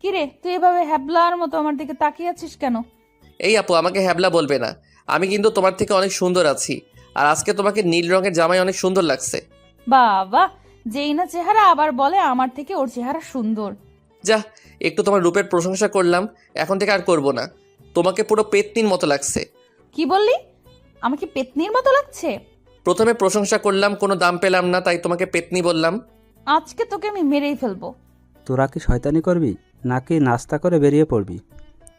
কিরে, তুই এভাবে হ্যাবলার মতো আমার দিকে তাকিয়ে আছিস কেন? এই আপু, আমাকে হ্যাবলা বলবে না। আমি কিন্তু তোমার থেকে অনেক সুন্দর আছি। আর আজকে তোমাকে নীল রঙের জামায় অনেক সুন্দর লাগছে। বাবা, যেই না চেহারা আবার বলে আমার থেকে ওর চেহারা সুন্দর। যা, একটু তোমার রূপের প্রশংসা করলাম, এখন থেকে আর করব না। তোমাকে পুরো পেতনির মতো লাগছে। কি বললি? আমাকে পেতনির মতো লাগছে? প্রথমে প্রশংসা করলাম, কোনো দাম পেলাম না, তাই তোমাকে পেতনি বললাম। আজকে তোকে আমি মেরেই ফেলবো। তোরা কি শয়তানি করবি নাকি নাস্তা করে বেরিয়ে পড়বি?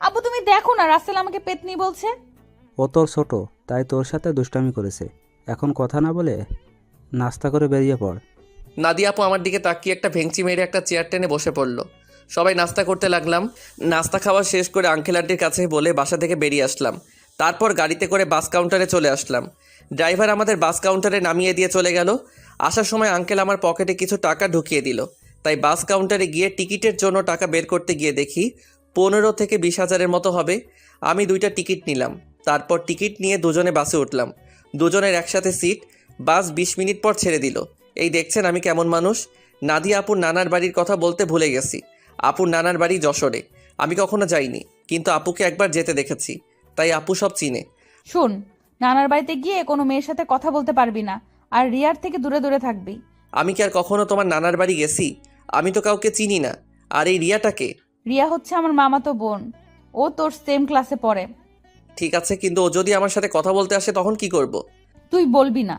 আব্বু, তুমি দেখো না রাসেল আমাকে পেতনি বলছে। ও তোর ছোট, তাই তোর সাথে দুষ্টামি করেছে। এখন কথা না বলে নাস্তা করে বেরিয়ে পড়। নাদিয়া আপু আমার দিকে তাকিয়ে একটা ভেঙচি মেরে একটা চেয়ার টেনে বসে পড়লো। সবাই নাস্তা করতে লাগলাম। নাস্তা খাওয়া শেষ করে আঙ্কেল আন্টির কাছে বলে বাসা থেকে বেরিয়ে আসলাম। তারপর গাড়িতে করে বাস কাউন্টারে চলে আসলাম। ড্রাইভার আমাদের বাস কাউন্টারে নামিয়ে দিয়ে চলে গেল। আসার সময় আঙ্কেল আমার পকেটে কিছু টাকা ঢুকিয়ে দিল। তাই বাস কাউন্টারে গিয়ে টিকিটের জন্য টাকা বের করতে গিয়ে দেখি 15 থেকে 20 হাজারের মতো হবে। আমি 2টা টিকিট নিলাম। তারপর টিকিট নিয়ে দুজনে বাসে উঠলাম। দুজনের একসাথে সিট। বাস 20 মিনিট পর ছেড়ে দিল। এই দেখছেন আমি কেমন মানুষ। নাদিয়া আপুর নানার বাড়ির কথা বলতে ভুলে গেছি। আপুর নানার বাড়ি যশোরে। আমি কখনো যাইনি, কিন্তু আপুকে একবার যেতে দেখেছি, তাই আপু সব চিনে। শোন, নানার বাড়িতে গিয়ে কোনো মেয়ের সাথে কথা বলতে পারবি না, আর রিয়ার থেকে দূরে দূরে থাকবি। আমি কি আর কখনো তোমার নানার বাড়ি গেছি? আমি তো কাউকে চিনি না। আর এই রিয়াটাকে? রিয়া হচ্ছে আমার মামাতো বোন। ও তোর সেম ক্লাসে পড়ে। ঠিক আছে, কিন্তু ও যদি আমার সাথে কথা বলতে আসে তখন কি করব? তুই বলবি না।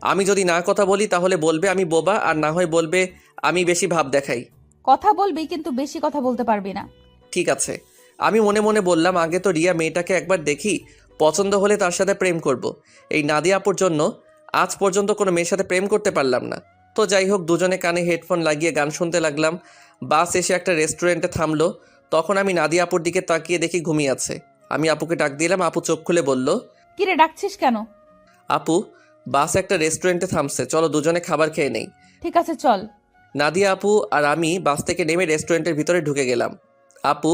আমি যদি না কথা বলি তাহলে বলবে আমি বোবা, আর না হয় বলবে আমি বেশি ভাব দেখাই। কথা বলবি, কিন্তু বেশি কথা বলতে পারবি না। ঠিক আছে। আমি মনে মনে বললাম, আগে তো রিয়া মেয়েটাকে একবার দেখি, পছন্দ হলে তার সাথে প্রেম করব। এই নাদিয়া আপুর জন্য আজ পর্যন্ত কোনো মেয়ের সাথে প্রেম করতে পারলাম না। তো যাই হোক, দুজনে কানে হেডফোন লাগিয়ে গান শুনতে লাগলাম। বাস এসে একটা রেস্টুরেন্টে থামলো। তখন আমি নাদিয়া আপুর দিকে তাকিয়ে দেখি ঘুমিয়ে আছে। আমি আপুকে ডাক দিলাম। আপু চোখ খুলে বলল, কিরে, ডাকছিস কেন? আপু, বাস একটা রেস্টুরেন্টে থামছে, চলো দুজনে খাবার খেয়ে নেই। ঠিক আছে, চল। নাদিয়া আপু আর আমি বাস থেকে নেমে রেস্টুরেন্টের ভিতরে ঢুকে গেলাম। আপু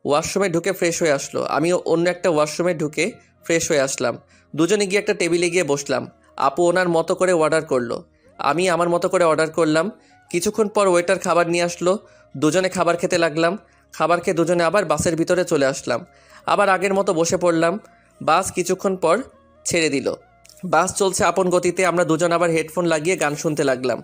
ওয়াশরুমে ঢুকে ফ্রেশ হয়ে আসলো। আমিও অন্য একটা ওয়াশরুমে ঢুকে ফ্রেশ হয়ে আসলাম। দুজনে গিয়ে একটা টেবিলে গিয়ে বসলাম। আপু ওনার মতো করে অর্ডার করলো, আমি আমার মতো করে অর্ডার করলাম। কিছুক্ষণ পর ওয়েটার খাবার নিয়ে আসলো। দুজনে খাবার খেতে লাগলাম। খাবার খেয়ে দুজনে আবার বাসের ভিতরে চলে আসলাম। আবার আগের মতো বসে পড়লাম। বাস কিছুক্ষণ পর ছেড়ে দিল। বাস চলছে আপন গতিতে। আমরা দুজন আবার হেডফোন লাগিয়ে গান শুনতে লাগলাম।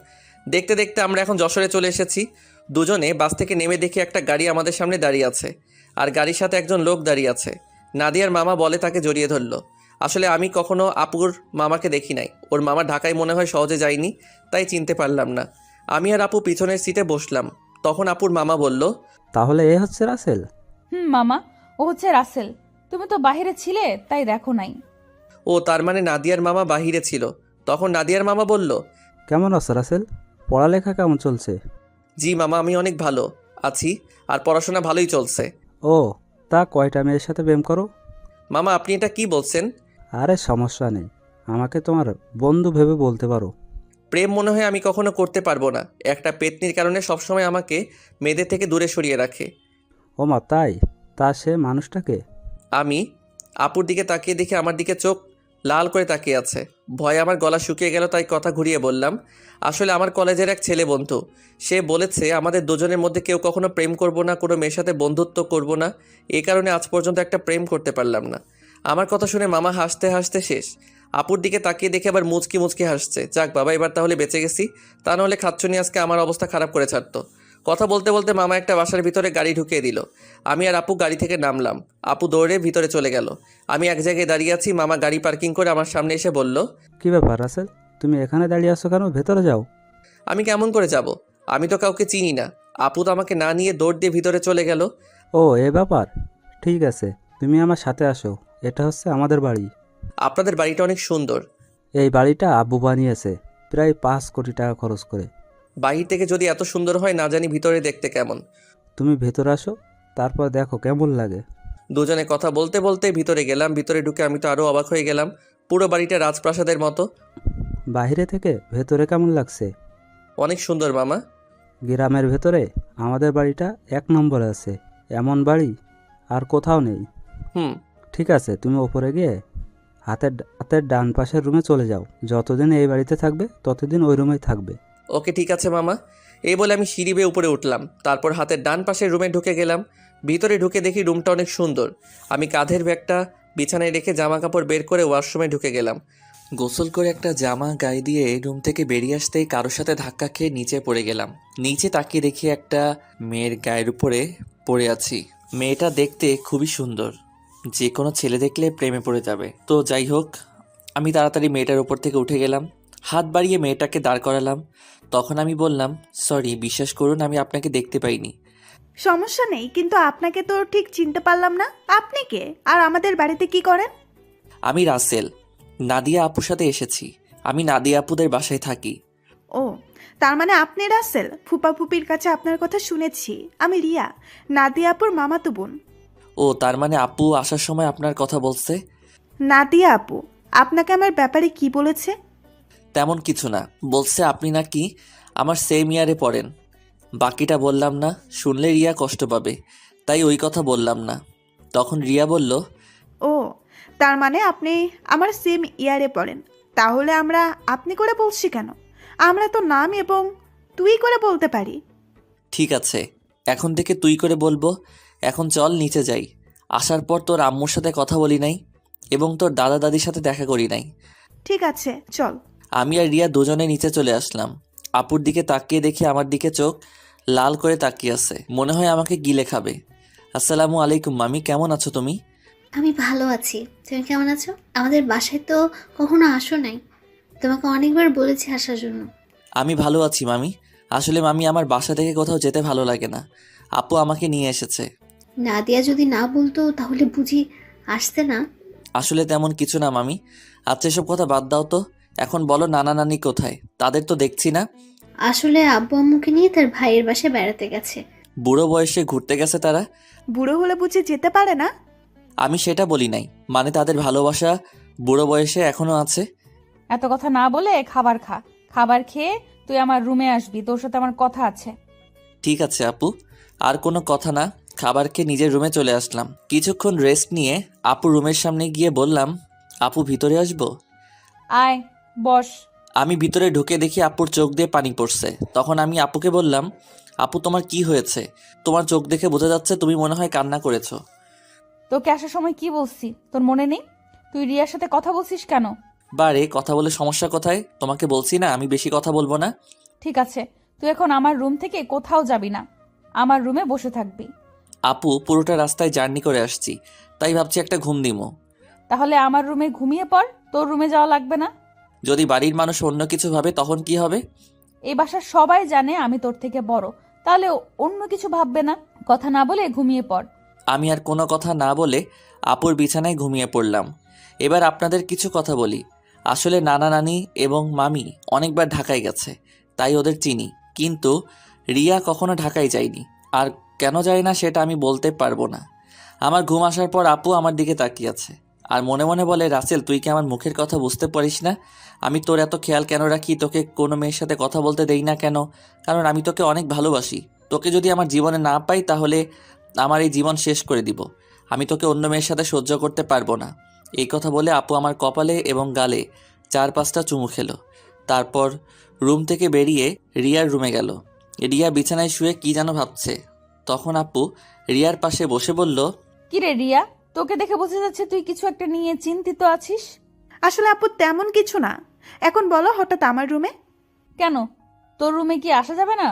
দেখতে দেখতে আমরা এখন যশোরে চলে এসেছি। দুজনে বাস থেকে নেমে দেখি একটা গাড়ি আমাদের সামনে দাঁড়িয়ে আছে, আর গাড়ির সাথে একজন লোক দাঁড়িয়ে আছে। নাদিয়ার মামা বলে তাকে জড়িয়ে ধরলো। আসলে আমি কখনো আপুর মামাকে দেখি নাই। ওর মামা ঢাকায় মনে হয় সহজে যায়নি, তাই চিনতে পারলাম না। আমি আর আপু পিছনের সিটে বসলাম। তখন আপুর মামা বলল, তাহলে এ হচ্ছে রাসেল? মামা, ও হচ্ছে রাসেল। তুমি তো বাইরে ছিলে, তাই দেখো নাই। ও তার মানে নাদিয়ার মামা বাহিরে ছিল। তখন নাদিয়ার মামা বলল, কেমন আছো রাসেল? পড়ালেখা কেমন চলছে? জি মামা, আমি অনেক ভালো আছি, আর পড়াশোনা ভালোই চলছে। ও, তা কয়টা মেয়ের সাথে প্রেম করো? মামা আপনি এটা কি বলছেন? আরে সমস্যা নেই, আমাকে তোমার বন্ধু ভেবে বলতে পারো। প্রেম মনে হয় আমি কখনো করতে পারবো না। একটা পেতনির কারণে সবসময় আমাকে মেয়েদের থেকে দূরে সরিয়ে রাখে। ও মা, তাই? তা সে মানুষটাকে? আমি আপুর দিকে তাকিয়ে দেখি আমার দিকে চোখ লাল করে তাকিয়ে আছে। ভয়ে আমার গলা শুকিয়ে গেল, তাই কথা ঘুরিয়ে বললাম, আসলে আমার কলেজের এক ছেলে বন্ধু। সে বলেছে আমাদের দুজনের মধ্যে কেউ কখনো প্রেম করব না, কোনো মেয়ের সাথে বন্ধুত্ব করব না। এই কারণে আজ পর্যন্ত একটা প্রেম করতে পারলাম না। আমার কথা শুনে মামা হাসতে হাসতে শেষ। আপুর দিকে তাকিয়ে দেখে আবার মুচকি মুচকি হাসছে। যাক বাবা, এবার তাহলে বেঁচে গেছি। তা নাহলে খাচ্ছনি আজকে আমার অবস্থা খারাপ করে ছাড়তো। কথা বলতে বলতে মামা একটা বাসার ভিতরে গাড়ি ঢুকিয়ে দিল। আমি আর আপু গাড়ি থেকে নামলাম। আপু দৌড়ে ভিতরে চলে গেল। আমি এক জায়গায় দাঁড়িয়ে আছি। মামা গাড়ি পার্কিং করে আমার সামনে এসে বলল, কি ব্যাপার রাসেল, তুমি এখানে দাঁড়িয়ে আছো কেন? ভেতরে যাও। আমি কেমন করে যাব? আমি তো কাউকে চিনি না। আপু তো আমাকে না নিয়ে দৌড় দিয়ে ভিতরে চলে গেল। ও, এ ব্যাপার। ঠিক আছে, তুমি আমার সাথে আসো। এটা হচ্ছে আমাদের বাড়ি। আপনাদের বাড়িটা অনেক সুন্দর। এই বাড়িটা আব্বু বানিয়েছে প্রায় 5 কোটি টাকা খরচ করে। বাহির থেকে যদি এত সুন্দর হয়, না জানি ভিতরে দেখতে কেমন। তুমি ভেতরে আসো, তারপর দেখো কেমন লাগে। দুজনে কথা বলতে বলতে ভিতরে গেলাম। ভিতরে ঢুকে আমি তো আরও অবাক হয়ে গেলাম। পুরো বাড়িটা রাজপ্রাসাদের মতো। বাইরে থেকে ভেতরে কেমন লাগছে? অনেক সুন্দর মামা। গ্রামের ভেতরে আমাদের বাড়িটা 1 নম্বরে আছে। এমন বাড়ি আর কোথাও নেই। হুম। ঠিক আছে, তুমি ওপরে গিয়ে হাতের হাতের ডান পাশের রুমে চলে যাও। যতদিন এই বাড়িতে থাকবে ততদিন ওই রুমেই থাকবে। ওকে ঠিক আছে মামা। এই বলে আমি সিঁড়ি বেয়ে উপরে উঠলাম। তারপর হাতের ডান পাশের রুমে ঢুকে গেলাম। ভিতরে ঢুকে দেখি রুমটা অনেক সুন্দর। আমি কাঁধের ব্যাগটা বিছানায় রেখে জামা কাপড় বের করে ওয়াশরুমে ঢুকে গেলাম। গোসল করে একটা জামা গায়ে দিয়ে রুম থেকে বেরিয়ে আসতেই কারোর সাথে ধাক্কা খেয়ে নিচে পড়ে গেলাম। নিচে তাকিয়ে দেখি একটা মেয়ের গায়ের উপরে পড়ে আছি। মেয়েটা দেখতে খুবই সুন্দর, যে কোনো ছেলে দেখলে প্রেমে পড়ে যাবে। তো যাই হোক, আমি তাড়াতাড়ি মেয়েটার উপর থেকে উঠে গেলাম। হাত বাড়িয়ে মেয়েটাকে দাঁড় করালাম। তখন আমি বললাম, সরি, বিশ্বাস করুন আমি আপনাকে দেখতে পাইনি। সমস্যা নেই, কিন্তু আপনাকে তো ঠিক চিনতে পারলাম না। আপনি কে, আর আমাদের বাড়িতে কি করেন? আমি রাসেল, নাদিয়া আপুর সাথে এসেছি। আমি নাদিয়া আপুদের বাসায় থাকি। ও, তার মানে আপনি রাসেল। ফুপা ফুপির কাছে আপনার কথা শুনেছি। আমি রিয়া, নাদিয়া আপুর মামাতো বোন। ও, তার মানে আপু আসার সময় আপনার কথা বলছে? নাদিয়া আপু আপনাকে আমার ব্যাপারে কি বলেছে? তেমন কিছু না, বলছে আপনি নাকি আমার সেম ইয়ারে পড়েন। বাকিটা বললাম না, শুনলে রিয়া কষ্ট পাবে, তাই ওই কথা বললাম না। তখন রিয়া বলল, ও, তার মানে আপনি আমার সেম ইয়ারে পড়েন। তাহলে আমরা আপনি করে বলছি কেন? আমরা তো নাম এবং তুই করে বলতে পারি। ঠিক আছে, এখন থেকে তুই করে বলবো। এখন চল নিচে যাই। আসার পর তোর আম্মুর সাথে কথা বলি নাই এবং তোর দাদা দাদির সাথে দেখা করি নাই। ঠিক আছে, চল। আমি আর রিয়া দুজনে নিচে চলে আসলাম। আপুর দিকে তাকিয়ে দেখি আমার দিকে চোখ লাল করে তাকিয়ে আছে, মনে হয় আমাকে গিলে খাবে। আসসালামু আলাইকুম মামি, কেমন আছো তুমি? আমি ভালো আছি। তুমি কেমন আছো? আমাদের বাসায় তো কখনো আসো নাই। তোমাকে অনেকবার বলেছি আসার জন্য। আমি ভালো আছি মামি। আসলে মামি, আমার বাসা থেকে কোথাও যেতে ভালো লাগে না। আপু আমাকে নিয়ে এসেছে। নাদিয়া যদি না বলতো তাহলে বুঝি আসতে না। আসলে তেমন কিছু না মামি। আচ্ছা, এসব কথা বাদ দাও তো। এখন বলো, নানা নানি কোথায়? তাদের তো দেখছি না। আসলে আব্বু আম্মুকে নিয়ে তার ভাইয়ের বাসায় বেড়াতে গেছে। বুড়ো বয়সে ঘুরতে গেছে তারা? বুড়ো হলে বুঝি যেতে পারে না? আমি সেটা বলি নাই, মানে তাদের ভালোবাসা বুড়ো বয়সে এখনো আছে। এত কথা না বলে খাবার খা। খাবার খেয়ে তুই আমার রুমে আসবি, তোর সাথে আমার কথা আছে। ঠিক আছে আপু, আর কোনো কথা না। খাবার খেয়ে নিজের রুমে চলে আসলাম। কিছুক্ষণ রেস্ট নিয়ে আপু রুমের সামনে গিয়ে বললাম, আপু ভিতরে আসবো? আয়, বস। আমি ভিতরে ঢুকে দেখি আপুর চোখ দিয়ে পানি পড়ছে। তখন আমি আপুকে বললাম, আপু তোমার কি হয়েছে? তোমার চোখ দেখে বোঝা যাচ্ছে তুমি মনে হয় কান্না করেছো। তোকে আসার সময় কি বলছি তোর মনে নেই? তুই রিয়ার সাথে কথা বলছিস কেন? বারে, কথা বলে সমস্যা কোথায়? তোমাকে বলছি না আমি বেশি কথা বলবো না। ঠিক আছে, তুই এখন আমার রুম থেকে কোথাও যাবি না, আমার রুমে বসে থাকবি। আপু, পুরোটা রাস্তায় জার্নি করে আসছি, তাই ভাবছি একটা ঘুম দিমো। তাহলে আমার রুমে ঘুমিয়ে পড়, তোর রুমে যাওয়া লাগবে না। যদি বাড়ির মানুষ অন্য কিছু ভাবে তখন কি হবে? এই বাসার সবাই জানে আমি তোর থেকে বড়, তাহলে অন্য কিছু ভাববে না। কথা না বলে ঘুমিয়ে পড়। আমি আর কোনো কথা না বলে আপুর বিছানায় ঘুমিয়ে পড়লাম। এবার আপনাদের কিছু কথা বলি। আসলে নানা নানি এবং মামি অনেকবার ঢাকায় গেছে, তাই ওদের চিনি। কিন্তু রিয়া কখনো ঢাকায় যায়নি, আর কেন যায় না সেটা আমি বলতে পারবো না। আমার ঘুম আসার পর আপু আমার দিকে তাকিয়ে আছে আর মনে মনে বলে, রাসেল তুই কি আমার মুখের কথা বুঝতে পারিস না? আমি তোর এত খেয়াল কেন রাখি, তোকে কোনো মেয়ের সাথে কথা বলতে দেই না কেন? কারণ আমি তোকে অনেক ভালোবাসি। তোকে যদি আমার জীবনে না পাই তাহলে আমার এই জীবন শেষ করে দিব। আমি তোকে অন্য মেয়ের সাথে সহ্য করতে পারবো না। এই কথা বলে আপু আমার কপালে এবং গালে 4-5টা চুমু খেলো। তারপর রুম থেকে বেরিয়ে রিয়ার রুমে গেল। রিয়া বিছানায় শুয়ে কি যেন ভাবছে। তখন আপু রিয়ার পাশে বসে বলল, কিরে রিয়া, তোকে দেখে বোঝা যাচ্ছে তুই কিছু একটা নিয়ে চিন্তিত আছিস। আসলে আপু তেমন কিছু না। এখন বলো, হঠাৎ আমার রুমে কেন, তোর রুমে কি আসা যাবে না?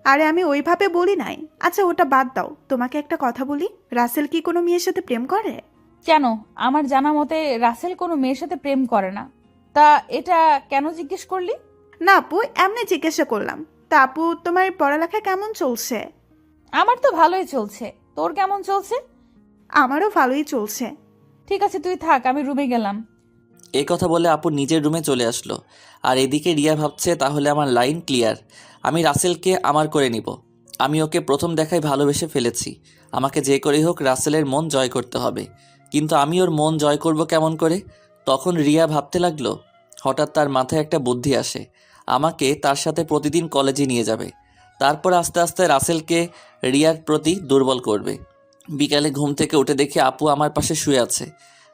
আরে আমি ওইভাবে বলি নাই। আচ্ছা ওটা বাদ দাও, তোমাকে একটা কথা বলি। রাসেল কি কোনো মেয়ের সাথে প্রেম করে? কেন? আমার জানা মতে রাসেল কোনো মেয়ের সাথে প্রেম করে না। তা এটা কেন জিজ্ঞেস করলি? না আপু, এমনি জিজ্ঞাসা করলাম। তা আপু, তোমার পড়ালেখা কেমন চলছে? আমার তো ভালোই চলছে, তোর কেমন চলছে? আমারও ভালোই চলছে। ঠিক আছে তুই থাক, আমি রুমে গেলাম। এই কথা বলে আপু নিজের রুমে চলে আসলো। আর এদিকে রিয়া ভাবছে, তাহলে আমার লাইন ক্লিয়ার। আমি রাসেলকে আমার করে নিব। আমি ওকে প্রথম দেখায় ভালোবেসে ফেলেছি। আমাকে যে করেই হোক রাসেলের মন জয় করতে হবে। কিন্তু আমি ওর মন জয় করব কেমন করে? তখন রিয়া ভাবতে লাগলো। হঠাৎ তার মাথায় একটা বুদ্ধি আসে, আমাকে তার সাথে প্রতিদিন কলেজে নিয়ে যাবে। তারপর আস্তে আস্তে রাসেলকে রিয়ার প্রতি দুর্বল করবে। বিকালে ঘুম থেকে উঠে দেখি আপু আমার পাশে শুয়ে আছে,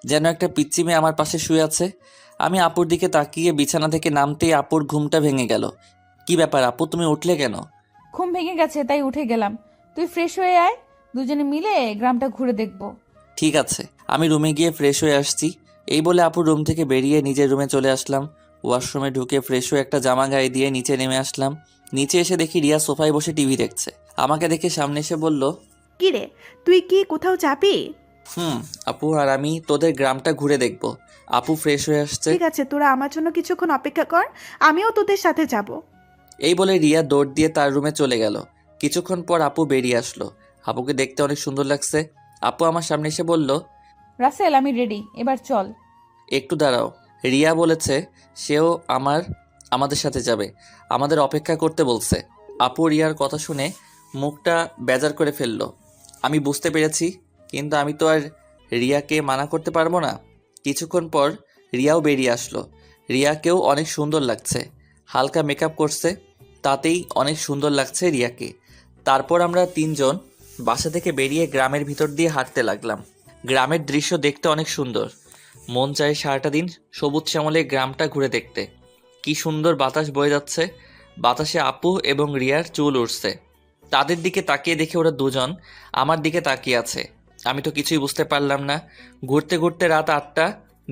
যেন একটা পিচ্চি মেয়ে আমার পাশে শুয়ে আছে। আমি আপুর দিকে তাকিয়ে বিছানা থেকে নামতেই আপুর ঘুমটা ভেঙে গেল। কি ব্যাপার আপু, তুমি উঠলে কেন? ঘুম ভেঙে গেছে তাই উঠে গেলাম। তুই ফ্রেশ হয়ে আয়, দুজনে মিলে গ্রামটা ঘুরে দেখব। ঠিক আছে, আমি রুমে গিয়ে ফ্রেশ হয়ে আসছি। এই বলে আপু রুম থেকে বেরিয়ে নিজের রুমে চলে আসলাম। ওয়াশরুমে ঢুকে ফ্রেশ হয়ে একটা জামা গায়ে দিয়ে নিচে নেমে আসলাম। নিচে এসে দেখি রিয়া সোফায় বসে টিভি দেখছে। আমাকে দেখে সামনে এসে বলল, কি রে, তুই কি কোথাও যাবি? আপু আর আমি তোদের গ্রামটা ঘুরে দেখব। আপু ফ্রেশ হয়ে আসছে। ঠিক আছে, তোরা আমার জন্য কিছুক্ষণ অপেক্ষা কর, আমিও তোদের সাথে যাব। এই বলে রিয়া দৌড় দিয়ে তার রুমে চলে গেল। কিছুক্ষণ পর আপু বেরিয়ে আসলো। আপুকে দেখতে অনেক সুন্দর লাগছে। আপু আমার সামনে এসে বলল, রাসেল আমি রেডি, এবার চল। একটু দাঁড়াও। রিয়া বলেছে সেও আমাদের সাথে যাবে, আমাদের অপেক্ষা করতে বলছে। আপু রিয়ার কথা শুনে মুখটা বেজার করে ফেলল। আমি বুঝতে পেরেছি, কিন্তু আমি তো আর রিয়াকে মানা করতে পারবো না। কিছুক্ষণ পর রিয়াও বেরিয়ে আসলো। রিয়াকেও অনেক সুন্দর লাগছে, হালকা মেকআপ করছে, তাতেই অনেক সুন্দর লাগছে রিয়াকে। তারপর আমরা তিনজন বাসা থেকে বেরিয়ে গ্রামের ভিতর দিয়ে হাঁটতে লাগলাম। গ্রামের দৃশ্য দেখতে অনেক সুন্দর। মন চায় সারাটা দিন সবুজ শ্যামলে গ্রামটা ঘুরে দেখতে। কি সুন্দর বাতাস বয়ে যাচ্ছে, বাতাসে আপু এবং রিয়ার চুল উঠছে। তাদের দিকে তাকিয়ে দেখে ওরা দুজন আমার দিকে তাকিয়ে আছে। আমি তো কিছুই বুঝতে পারলাম না। ঘুরতে ঘুরতে রাত 8টা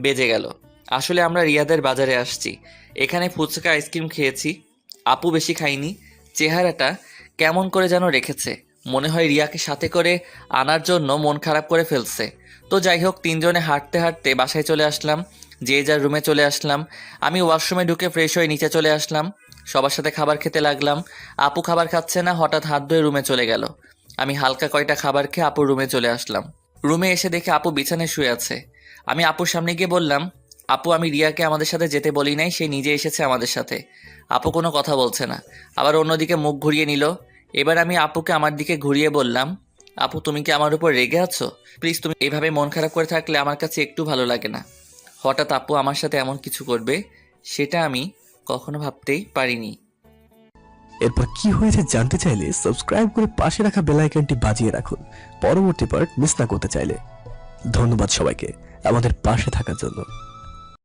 বেজে গেল। আসলে আমরা রিয়াদের বাজারে আসছি, এখানে ফুচকা আইসক্রিম খেয়েছি। আপু বেশি খাইনি, চেহারাটা কেমন করে যেন রেখেছে, মনে হয় রিয়াকে সাথে করে আনার জন্য মন খারাপ করে ফেলছে। তো যাই হোক, তিনজনে হাঁটতে হাঁটতে বাসায় চলে আসলাম, যে যার রুমে চলে আসলাম। আমি ওয়াশরুমে ঢুকে ফ্রেশ হয়ে নিচে চলে আসলাম, সবার সাথে খাবার খেতে লাগলাম। আপু খাবার খাচ্ছে না, হঠাৎ হাত ধুয়ে রুমে চলে গেল। আমি হালকা কয়টা খাবার খেয়ে আপুর রুমে চলে আসলাম। রুমে এসে দেখে আপু বিছানায় শুয়ে আছে। আমি আপুর সামনে গিয়ে বললাম, আপু আমি রিয়াকে আমাদের সাথে যেতে বলি নাই, সে নিজে এসেছে আমাদের সাথে। আপু কোনো কথা বলছে না, আবার অন্যদিকে মুখ ঘুরিয়ে নিল। এবার আমি আপুকে আমার দিকে ঘুরিয়ে বললাম, আপু তুমি কি আমার উপর রেগে আছো? প্লিজ, তুমি এভাবে মন খারাপ করে থাকলে আমার কাছে একটু ভালো লাগে না। হঠাৎ আপু আমার সাথে এমন কিছু করবে সেটা আমি কখনো ভাবতেই পারিনি। এরপর কি হয়েছে জানতে চাইলে সাবস্ক্রাইব করে পাশে রাখা বেল আইকনটি বাজিয়ে রাখুন পরবর্তী পার্ট মিস না করতে চাইলে। ধন্যবাদ সবাইকে আমাদের পাশে থাকার জন্য।